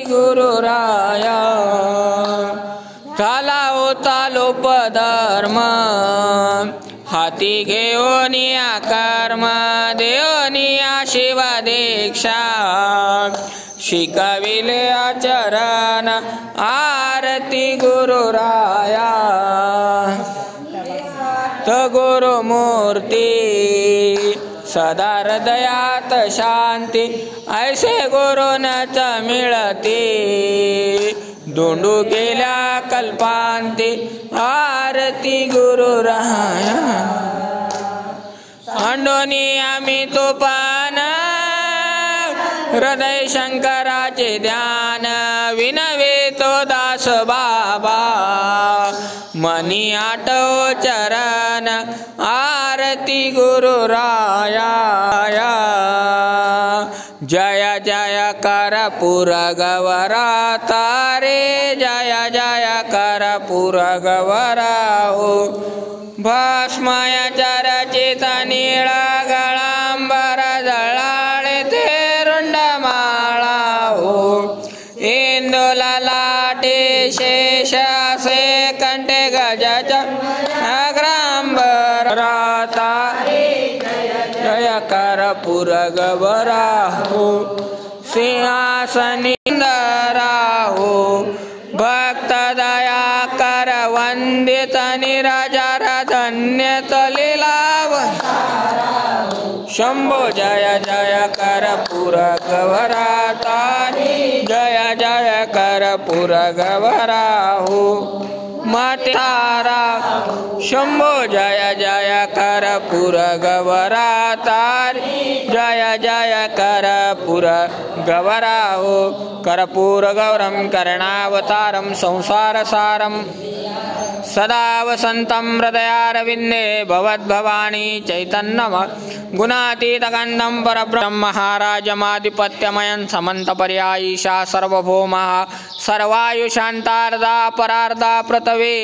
गुरुराया झाला होता लोपधर्म हाती घेऊन कर्म देऊनिया शिवा दीक्षा शिकविले आचरण आरती गुरुराया गुरुमूर्ती सदा हृदयात शांती ऐसे गुरुनच मिळती दोंडू गेल्या कल्पांती आरती गुरुराया अंडोनी आम्ही तो पान हृदय शंकराचे ध्यान विनवे तो दास बाबा मनी आठव चरण आरती गुरुराया जय जय करपूर गवरा तारे जय जय करपूर गवरा हो भस्मय चरचित नीळ गळांबर जळाळे ते रुंडमाळा हो इंदुला लाटे शेष से कंठे गजच अग्रांबर राता जय करपूर गवरा हो सिंहासनींदरा हो भक्त दया कर वंदित निराजार धन्यत लीलाव शंभो जय जय करपूर गवरा तारी जय जय करपूर गवरा हो मातारा शंभो जय जय करपूर गवरा तारी जय जय करपूर गवरा हो कर्पूर गौरम कर्णावतारम संसार सारम सदा वसंतं हृदयारविन्दे भवद्भवानी चैतन्यम गुणातीतगन्धं परब्रह्म महाराजमाधिपत्यमयं समन्तपर्यायीशा सार्वभौमः सर्वायुशान्तार्धा परार्धा पृथ्वी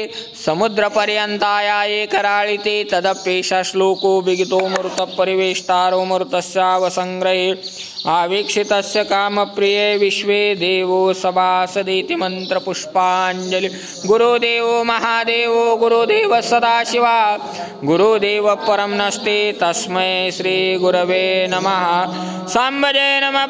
समुद्रपर्यन्ताया एकराळिते तदप्येष श्लोको विगितो मृतपरिवेष्टारो मृतस्यावसंग्रहे आवीक्षितस्य कामप्रिये विश्वे देवो सभासदेति मंत्रपुष्पाञ्जलि गुरुदेवो महादेवो गुरुदेव सदाशिवा गुरुदेव परं नस्ते तस्मै श्री गुरवे नमः। सांबजे नमः।